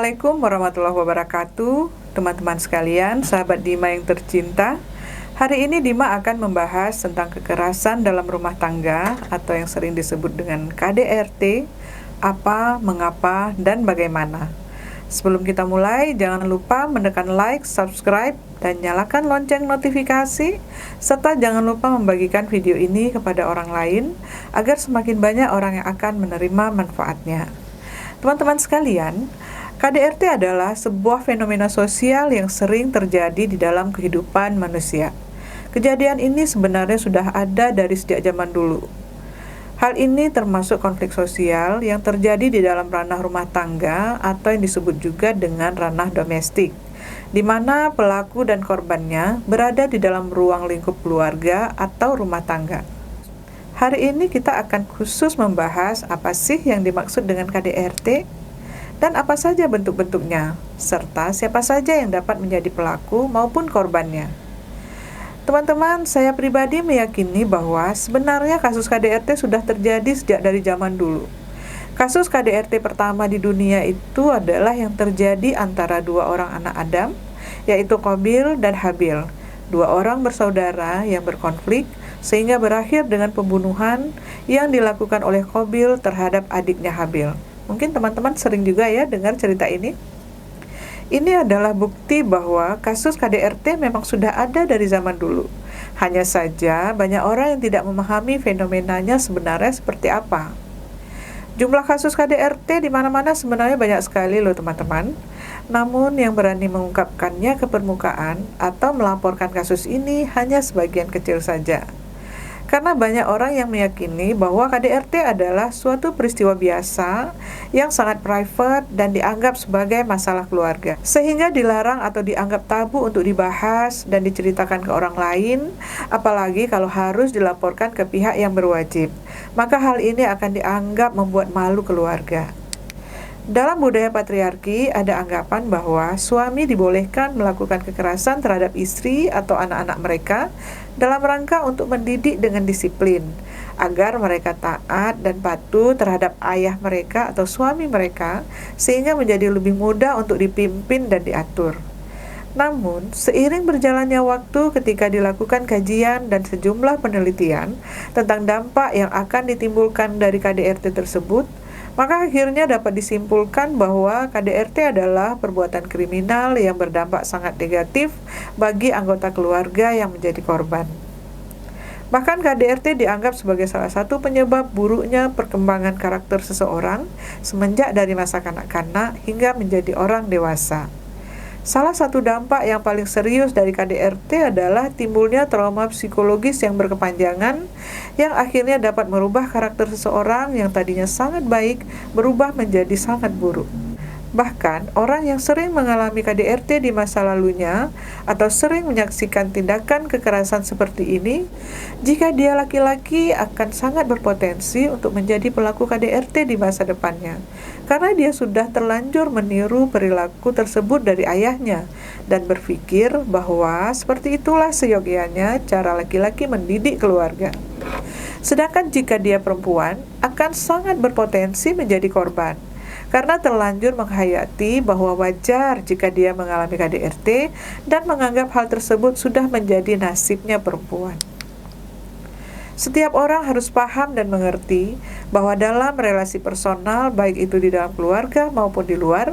Assalamualaikum warahmatullahi wabarakatuh, teman-teman sekalian, sahabat Dima yang tercinta. Hari ini Dima akan membahas tentang kekerasan dalam rumah tangga atau yang sering disebut dengan KDRT, apa, mengapa, dan bagaimana. Sebelum kita mulai, jangan lupa menekan like, subscribe, dan nyalakan lonceng notifikasi, serta jangan lupa membagikan video ini kepada orang lain agar semakin banyak orang yang akan menerima manfaatnya. Teman-teman sekalian, KDRT adalah sebuah fenomena sosial yang sering terjadi di dalam kehidupan manusia. Kejadian ini sebenarnya sudah ada dari sejak zaman dulu. Hal ini termasuk konflik sosial yang terjadi di dalam ranah rumah tangga atau yang disebut juga dengan ranah domestik, di mana pelaku dan korbannya berada di dalam ruang lingkup keluarga atau rumah tangga. Hari ini kita akan khusus membahas apa sih yang dimaksud dengan KDRT dan apa saja bentuk-bentuknya, serta siapa saja yang dapat menjadi pelaku maupun korbannya. Teman-teman, saya pribadi meyakini bahwa sebenarnya kasus KDRT sudah terjadi sejak dari zaman dulu. Kasus KDRT pertama di dunia itu adalah yang terjadi antara dua orang anak Adam, yaitu Qabil dan Habil, dua orang bersaudara yang berkonflik sehingga berakhir dengan pembunuhan yang dilakukan oleh Qabil terhadap adiknya Habil. Mungkin teman-teman sering juga ya dengar cerita ini. Ini adalah bukti bahwa kasus KDRT memang sudah ada dari zaman dulu. Hanya saja banyak orang yang tidak memahami fenomenanya sebenarnya seperti apa. Jumlah kasus KDRT di mana-mana sebenarnya banyak sekali loh teman-teman. Namun yang berani mengungkapkannya ke permukaan atau melaporkan kasus ini hanya sebagian kecil saja. Karena banyak orang yang meyakini bahwa KDRT adalah suatu peristiwa biasa yang sangat private dan dianggap sebagai masalah keluarga, sehingga dilarang atau dianggap tabu untuk dibahas dan diceritakan ke orang lain, apalagi kalau harus dilaporkan ke pihak yang berwajib. Maka hal ini akan dianggap membuat malu keluarga. Dalam budaya patriarki, ada anggapan bahwa suami dibolehkan melakukan kekerasan terhadap istri atau anak-anak mereka dalam rangka untuk mendidik dengan disiplin, agar mereka taat dan patuh terhadap ayah mereka atau suami mereka, sehingga menjadi lebih mudah untuk dipimpin dan diatur. Namun, seiring berjalannya waktu ketika dilakukan kajian dan sejumlah penelitian tentang dampak yang akan ditimbulkan dari KDRT tersebut, maka akhirnya dapat disimpulkan bahwa KDRT adalah perbuatan kriminal yang berdampak sangat negatif bagi anggota keluarga yang menjadi korban. Bahkan KDRT dianggap sebagai salah satu penyebab buruknya perkembangan karakter seseorang semenjak dari masa kanak-kanak hingga menjadi orang dewasa. Salah satu dampak yang paling serius dari KDRT adalah timbulnya trauma psikologis yang berkepanjangan yang akhirnya dapat merubah karakter seseorang yang tadinya sangat baik berubah menjadi sangat buruk. Bahkan, orang yang sering mengalami KDRT di masa lalunya atau sering menyaksikan tindakan kekerasan seperti ini, jika dia laki-laki akan sangat berpotensi untuk menjadi pelaku KDRT di masa depannya, karena dia sudah terlanjur meniru perilaku tersebut dari ayahnya dan berpikir bahwa seperti itulah seyogianya cara laki-laki mendidik keluarga. Sedangkan jika dia perempuan, akan sangat berpotensi menjadi korban, karena terlanjur menghayati bahwa wajar jika dia mengalami KDRT dan menganggap hal tersebut sudah menjadi nasibnya perempuan. Setiap orang harus paham dan mengerti bahwa dalam relasi personal, baik itu di dalam keluarga maupun di luar,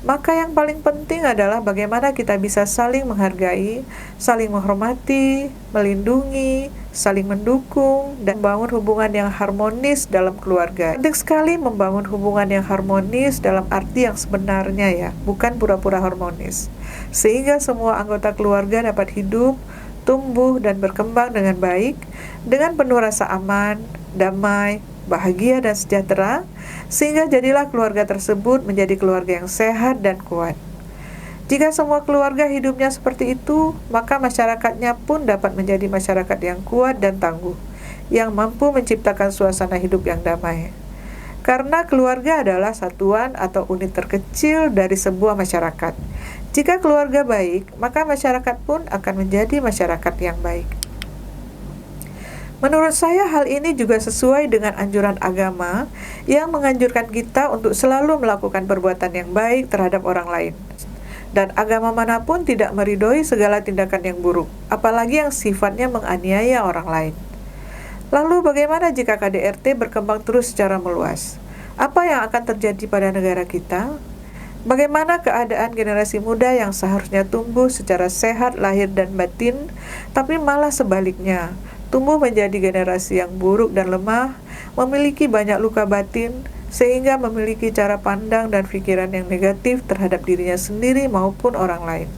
maka yang paling penting adalah bagaimana kita bisa saling menghargai, saling menghormati, melindungi, saling mendukung, dan membangun hubungan yang harmonis dalam keluarga. Penting sekali membangun hubungan yang harmonis dalam arti yang sebenarnya ya, bukan pura-pura harmonis. Sehingga semua anggota keluarga dapat hidup, tumbuh, dan berkembang dengan baik, dengan penuh rasa aman, damai, bahagia dan sejahtera, sehingga jadilah keluarga tersebut menjadi keluarga yang sehat dan kuat. Jika semua keluarga hidupnya seperti itu, maka masyarakatnya pun dapat menjadi masyarakat yang kuat dan tangguh, yang mampu menciptakan suasana hidup yang damai. Karena keluarga adalah satuan atau unit terkecil dari sebuah masyarakat. Jika keluarga baik, maka masyarakat pun akan menjadi masyarakat yang baik. Menurut saya hal ini juga sesuai dengan anjuran agama yang menganjurkan kita untuk selalu melakukan perbuatan yang baik terhadap orang lain. Dan agama manapun tidak meridhoi segala tindakan yang buruk, apalagi yang sifatnya menganiaya orang lain. Lalu bagaimana jika KDRT berkembang terus secara meluas? Apa yang akan terjadi pada negara kita? Bagaimana keadaan generasi muda yang seharusnya tumbuh secara sehat lahir dan batin, tapi malah sebaliknya, tumbuh menjadi generasi yang buruk dan lemah, memiliki banyak luka batin, sehingga memiliki cara pandang dan pikiran yang negatif terhadap dirinya sendiri maupun orang lain.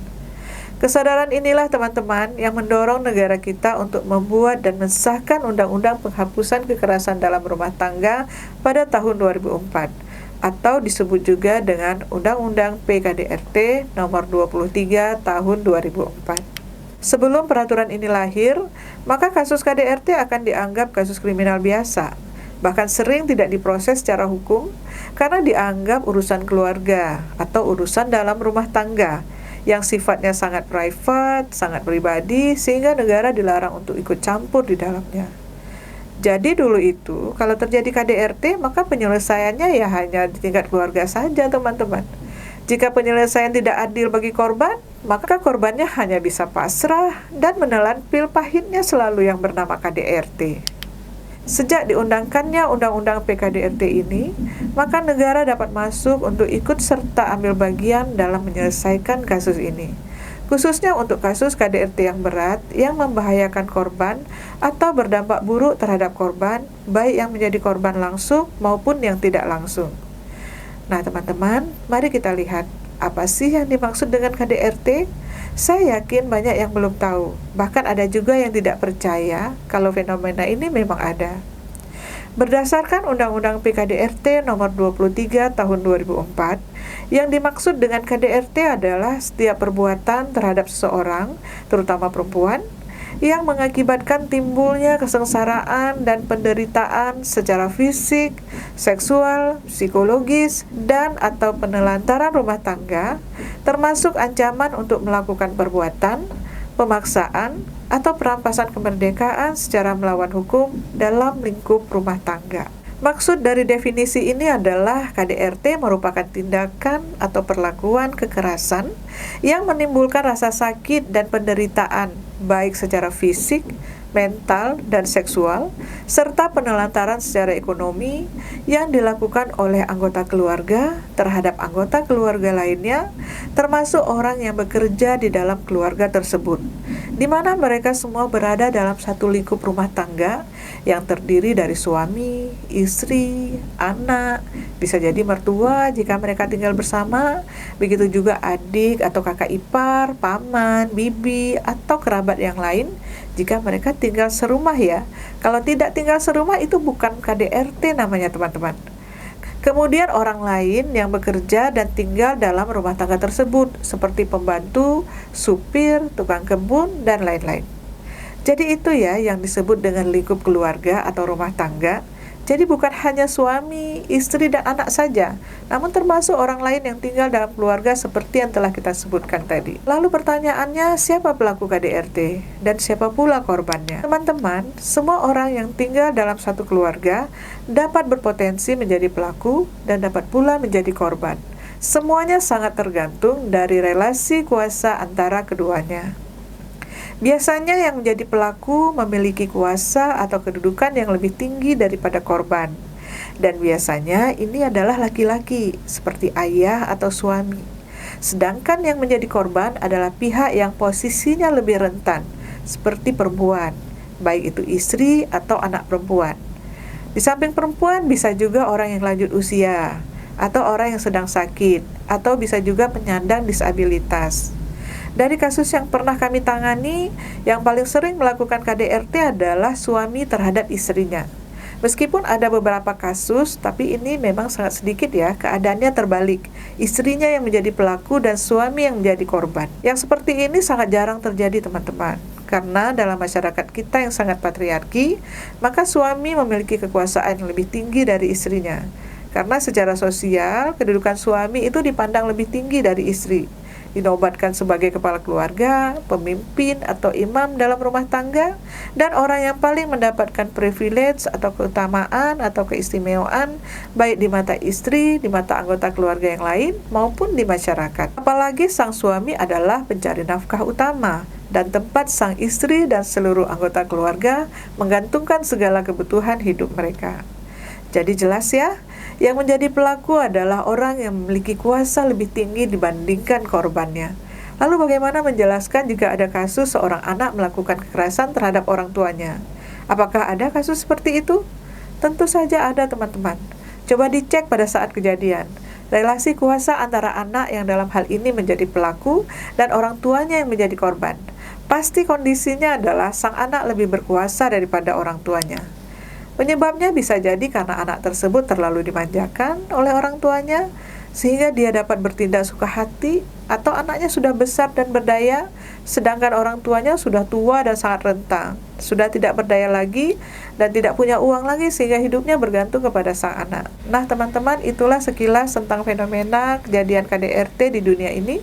Kesadaran inilah teman-teman yang mendorong negara kita untuk membuat dan mensahkan Undang-Undang Penghapusan Kekerasan dalam Rumah Tangga pada tahun 2004, atau disebut juga dengan Undang-Undang PKDRT nomor 23 tahun 2004. Sebelum peraturan ini lahir, maka kasus KDRT akan dianggap kasus kriminal biasa, bahkan sering tidak diproses secara hukum karena dianggap urusan keluarga atau urusan dalam rumah tangga yang sifatnya sangat private, sangat pribadi, sehingga negara dilarang untuk ikut campur di dalamnya. Jadi dulu itu, kalau terjadi KDRT, maka penyelesaiannya ya hanya di tingkat keluarga saja, teman-teman. Jika penyelesaian tidak adil bagi korban, maka korbannya hanya bisa pasrah dan menelan pil pahitnya selalu yang bernama KDRT. Sejak diundangkannya Undang-Undang PKDRT ini, maka negara dapat masuk untuk ikut serta ambil bagian dalam menyelesaikan kasus ini. Khususnya untuk kasus KDRT yang berat, yang membahayakan korban atau berdampak buruk terhadap korban, baik yang menjadi korban langsung maupun yang tidak langsung. Nah teman-teman, mari kita lihat, apa sih yang dimaksud dengan KDRT? Saya yakin banyak yang belum tahu, bahkan ada juga yang tidak percaya kalau fenomena ini memang ada. Berdasarkan Undang-Undang PKDRT nomor 23 tahun 2004, yang dimaksud dengan KDRT adalah setiap perbuatan terhadap seseorang, terutama perempuan, yang mengakibatkan timbulnya kesengsaraan dan penderitaan secara fisik, seksual, psikologis, dan atau penelantaran rumah tangga, termasuk ancaman untuk melakukan perbuatan, pemaksaan, atau perampasan kemerdekaan secara melawan hukum dalam lingkup rumah tangga. Maksud dari definisi ini adalah KDRT merupakan tindakan atau perlakuan kekerasan yang menimbulkan rasa sakit dan penderitaan, baik secara fisik, mental, dan seksual, serta penelantaran secara ekonomi yang dilakukan oleh anggota keluarga terhadap anggota keluarga lainnya, termasuk orang yang bekerja di dalam keluarga tersebut, di mana mereka semua berada dalam satu lingkup rumah tangga yang terdiri dari suami, istri, anak, bisa jadi mertua jika mereka tinggal bersama, begitu juga adik atau kakak ipar, paman, bibi, atau kerabat yang lain jika mereka tinggal serumah ya. Kalau tidak tinggal serumah itu bukan KDRT namanya teman-teman. Kemudian orang lain yang bekerja dan tinggal dalam rumah tangga tersebut seperti pembantu, supir, tukang kebun, dan lain-lain. Jadi itu ya yang disebut dengan lingkup keluarga atau rumah tangga. Jadi bukan hanya suami, istri, dan anak saja, namun termasuk orang lain yang tinggal dalam keluarga seperti yang telah kita sebutkan tadi. Lalu pertanyaannya, siapa pelaku KDRT dan siapa pula korbannya? Teman-teman, semua orang yang tinggal dalam satu keluarga dapat berpotensi menjadi pelaku dan dapat pula menjadi korban. Semuanya sangat tergantung dari relasi kuasa antara keduanya. Biasanya yang menjadi pelaku memiliki kuasa atau kedudukan yang lebih tinggi daripada korban. Dan biasanya ini adalah laki-laki, seperti ayah atau suami. Sedangkan yang menjadi korban adalah pihak yang posisinya lebih rentan, seperti perempuan, baik itu istri atau anak perempuan. Di samping perempuan bisa juga orang yang lanjut usia, atau orang yang sedang sakit, atau bisa juga penyandang disabilitas. Dari kasus yang pernah kami tangani, yang paling sering melakukan KDRT adalah suami terhadap istrinya. Meskipun ada beberapa kasus, tapi ini memang sangat sedikit ya, keadaannya terbalik. Istrinya yang menjadi pelaku dan suami yang menjadi korban. Yang seperti ini sangat jarang terjadi teman-teman. Karena dalam masyarakat kita yang sangat patriarki, maka suami memiliki kekuasaan yang lebih tinggi dari istrinya. Karena secara sosial, kedudukan suami itu dipandang lebih tinggi dari istri. dinobatkan sebagai kepala keluarga, pemimpin atau imam dalam rumah tangga, dan orang yang paling mendapatkan privilege atau keutamaan atau keistimewaan baik di mata istri, di mata anggota keluarga yang lain, maupun di masyarakat. Apalagi sang suami adalah pencari nafkah utama dan tempat sang istri dan seluruh anggota keluarga menggantungkan segala kebutuhan hidup mereka. Jadi jelas ya, yang menjadi pelaku adalah orang yang memiliki kuasa lebih tinggi dibandingkan korbannya. Lalu bagaimana menjelaskan jika ada kasus seorang anak melakukan kekerasan terhadap orang tuanya? Apakah ada kasus seperti itu? Tentu saja ada, teman-teman. Coba dicek pada saat kejadian. Relasi kuasa antara anak yang dalam hal ini menjadi pelaku dan orang tuanya yang menjadi korban. Pasti kondisinya adalah sang anak lebih berkuasa daripada orang tuanya. Penyebabnya bisa jadi karena anak tersebut terlalu dimanjakan oleh orang tuanya, sehingga dia dapat bertindak suka hati, atau anaknya sudah besar dan berdaya, sedangkan orang tuanya sudah tua dan sangat rentang, sudah tidak berdaya lagi, dan tidak punya uang lagi, sehingga hidupnya bergantung kepada sang anak. Nah teman-teman, itulah sekilas tentang fenomena kejadian KDRT di dunia ini.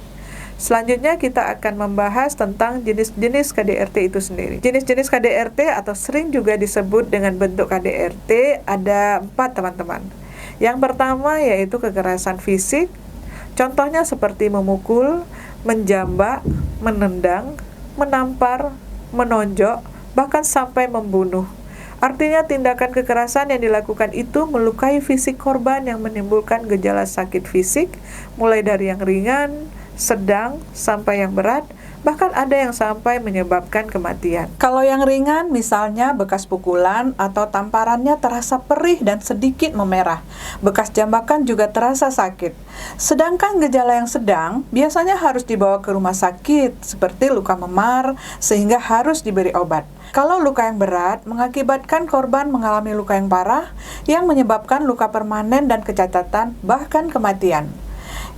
Selanjutnya kita akan membahas tentang jenis-jenis KDRT itu sendiri. Jenis-jenis KDRT atau sering juga disebut dengan bentuk KDRT ada 4, teman-teman. Yang pertama yaitu kekerasan fisik. Contohnya seperti memukul, menjambak, menendang, menampar, menonjok, bahkan sampai membunuh. Artinya tindakan kekerasan yang dilakukan itu melukai fisik korban yang menimbulkan gejala sakit fisik, mulai dari yang ringan, sedang, sampai yang berat, bahkan ada yang sampai menyebabkan kematian. Kalau yang ringan, misalnya bekas pukulan atau tamparannya terasa perih dan sedikit memerah. Bekas jambakan juga terasa sakit. Sedangkan gejala yang sedang biasanya harus dibawa ke rumah sakit, seperti luka memar, sehingga harus diberi obat. Kalau luka yang berat mengakibatkan korban mengalami luka yang parah, yang menyebabkan luka permanen dan kecacatan, bahkan kematian.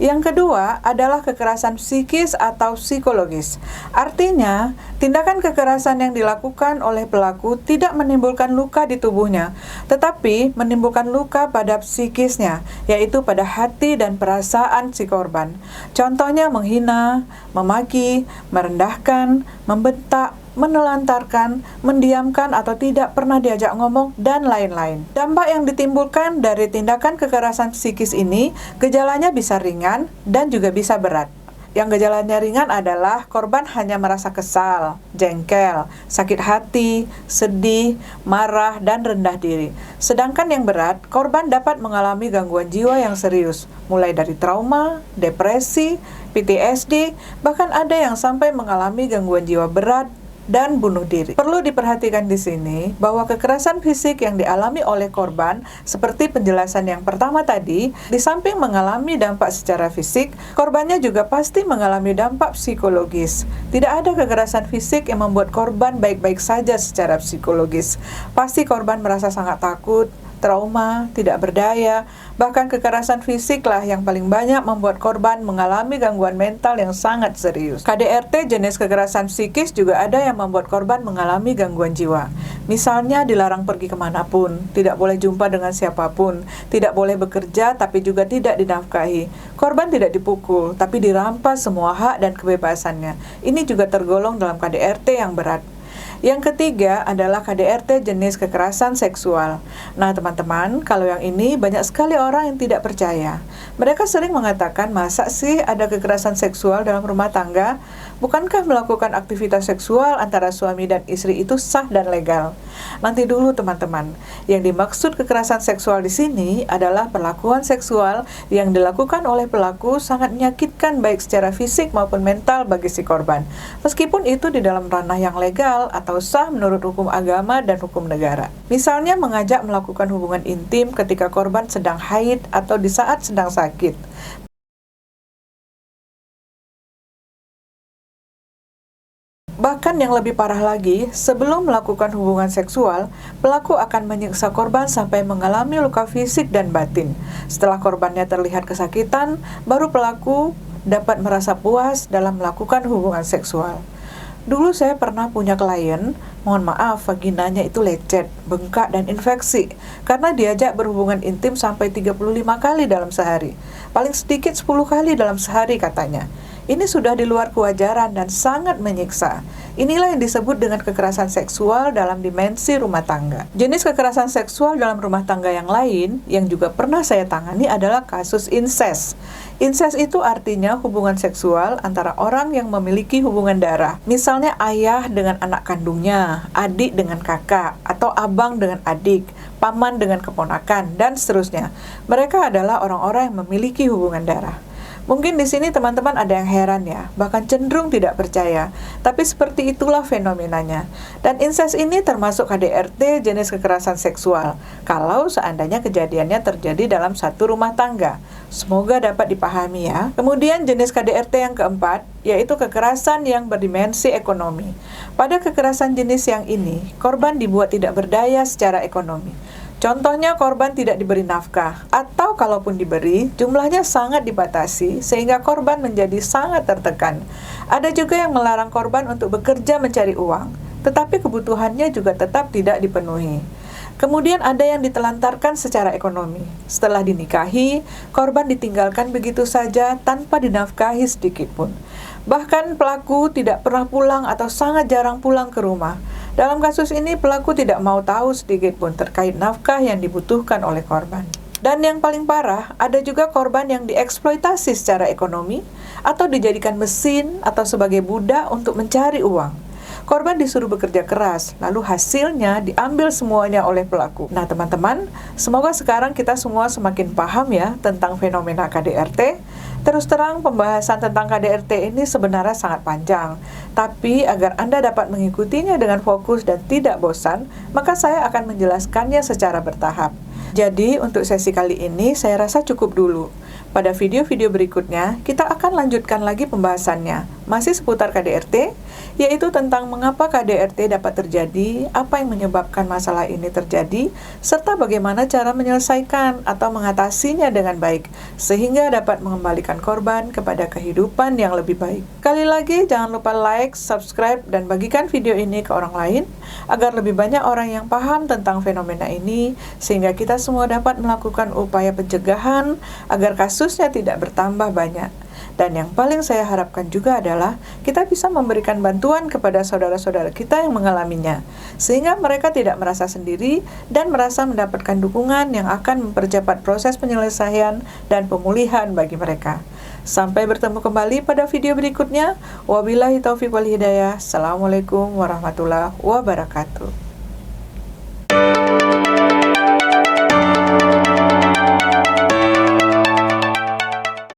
Yang kedua adalah kekerasan psikis atau psikologis. Artinya, tindakan kekerasan yang dilakukan oleh pelaku tidak menimbulkan luka di tubuhnya, tetapi menimbulkan luka pada psikisnya, yaitu pada hati dan perasaan si korban. Contohnya menghina, memaki, merendahkan, membentak, menelantarkan, mendiamkan atau tidak pernah diajak ngomong, dan lain-lain. Dampak yang ditimbulkan dari tindakan kekerasan psikis ini, gejalanya bisa ringan dan juga bisa berat. Yang gejalanya ringan adalah korban hanya merasa kesal, jengkel, sakit hati, sedih, marah, dan rendah diri. Sedangkan yang berat, korban dapat mengalami gangguan jiwa yang serius, mulai dari trauma, depresi, PTSD, bahkan ada yang sampai mengalami gangguan jiwa berat dan bunuh diri. Perlu diperhatikan di sini bahwa kekerasan fisik yang dialami oleh korban, seperti penjelasan yang pertama tadi, di samping mengalami dampak secara fisik, korbannya juga pasti mengalami dampak psikologis. Tidak ada kekerasan fisik yang membuat korban baik-baik saja secara psikologis. Pasti korban merasa sangat takut, trauma, tidak berdaya, bahkan kekerasan fisiklah yang paling banyak membuat korban mengalami gangguan mental yang sangat serius. KDRT jenis kekerasan psikis juga ada yang membuat korban mengalami gangguan jiwa. Misalnya dilarang pergi kemanapun, tidak boleh jumpa dengan siapapun, tidak boleh bekerja tapi juga tidak dinafkahi. Korban tidak dipukul, tapi dirampas semua hak dan kebebasannya. Ini juga tergolong dalam KDRT yang berat. Yang ketiga adalah KDRT jenis kekerasan seksual. Nah teman-teman, kalau yang ini banyak sekali orang yang tidak percaya. Mereka sering mengatakan, masa sih ada kekerasan seksual dalam rumah tangga? Bukankah melakukan aktivitas seksual antara suami dan istri itu sah dan legal? Nanti dulu teman-teman, yang dimaksud kekerasan seksual di sini adalah perlakuan seksual yang dilakukan oleh pelaku sangat menyakitkan baik secara fisik maupun mental bagi si korban. Meskipun itu di dalam ranah yang legal atau sah menurut hukum agama dan hukum negara. Misalnya mengajak melakukan hubungan intim ketika korban sedang haid atau di saat sedang sakit. Bahkan yang lebih parah lagi, sebelum melakukan hubungan seksual, pelaku akan menyiksa korban sampai mengalami luka fisik dan batin. Setelah korbannya terlihat kesakitan, baru pelaku dapat merasa puas dalam melakukan hubungan seksual. Dulu saya pernah punya klien, mohon maaf, vaginanya itu lecet, bengkak dan infeksi karena diajak berhubungan intim sampai 35 kali dalam sehari. Paling sedikit 10 kali dalam sehari katanya. Ini sudah di luar kewajaran dan sangat menyiksa. Inilah yang disebut dengan kekerasan seksual dalam dimensi rumah tangga. Jenis kekerasan seksual dalam rumah tangga yang lain yang juga pernah saya tangani adalah kasus incest. Incest itu artinya hubungan seksual antara orang yang memiliki hubungan darah. Misalnya ayah dengan anak kandungnya, adik dengan kakak, atau abang dengan adik, paman dengan keponakan, dan seterusnya. Mereka adalah orang-orang yang memiliki hubungan darah. Mungkin di sini teman-teman ada yang heran ya, bahkan cenderung tidak percaya. Tapi seperti itulah fenomenanya. Dan incest ini termasuk KDRT jenis kekerasan seksual, kalau seandainya kejadiannya terjadi dalam satu rumah tangga. Semoga dapat dipahami ya. Kemudian jenis KDRT yang keempat, yaitu kekerasan yang berdimensi ekonomi. Pada kekerasan jenis yang ini, korban dibuat tidak berdaya secara ekonomi. Contohnya korban tidak diberi nafkah, atau kalaupun diberi, jumlahnya sangat dibatasi sehingga korban menjadi sangat tertekan. Ada juga yang melarang korban untuk bekerja mencari uang, tetapi kebutuhannya juga tetap tidak dipenuhi. Kemudian ada yang ditelantarkan secara ekonomi. Setelah dinikahi, korban ditinggalkan begitu saja tanpa dinafkahi sedikit pun. Bahkan pelaku tidak pernah pulang atau sangat jarang pulang ke rumah. Dalam kasus ini, pelaku tidak mau tahu sedikit pun terkait nafkah yang dibutuhkan oleh korban. Dan yang paling parah, ada juga korban yang dieksploitasi secara ekonomi atau dijadikan mesin atau sebagai budak untuk mencari uang. Korban disuruh bekerja keras, lalu hasilnya diambil semuanya oleh pelaku. Nah teman-teman, semoga sekarang kita semua semakin paham ya tentang fenomena KDRT. Terus terang, pembahasan tentang KDRT ini sebenarnya sangat panjang. Tapi agar Anda dapat mengikutinya dengan fokus dan tidak bosan, maka saya akan menjelaskannya secara bertahap. Jadi untuk sesi kali ini saya rasa cukup dulu. Pada video-video berikutnya, kita akan lanjutkan lagi pembahasannya, masih seputar KDRT, yaitu tentang mengapa KDRT dapat terjadi, apa yang menyebabkan masalah ini terjadi, serta bagaimana cara menyelesaikan atau mengatasinya dengan baik, sehingga dapat mengembalikan korban kepada kehidupan yang lebih baik. Kali lagi, jangan lupa like, subscribe, dan bagikan video ini ke orang lain, agar lebih banyak orang yang paham tentang fenomena ini, sehingga kita semua dapat melakukan upaya pencegahan, agar kasusnya tidak bertambah banyak. Dan yang paling saya harapkan juga adalah kita bisa memberikan bantuan kepada saudara-saudara kita yang mengalaminya, sehingga mereka tidak merasa sendiri dan merasa mendapatkan dukungan yang akan mempercepat proses penyelesaian dan pemulihan bagi mereka. Sampai bertemu kembali pada video berikutnya. Wabillahi taufiq wal hidayah. Assalamualaikum warahmatullahi wabarakatuh.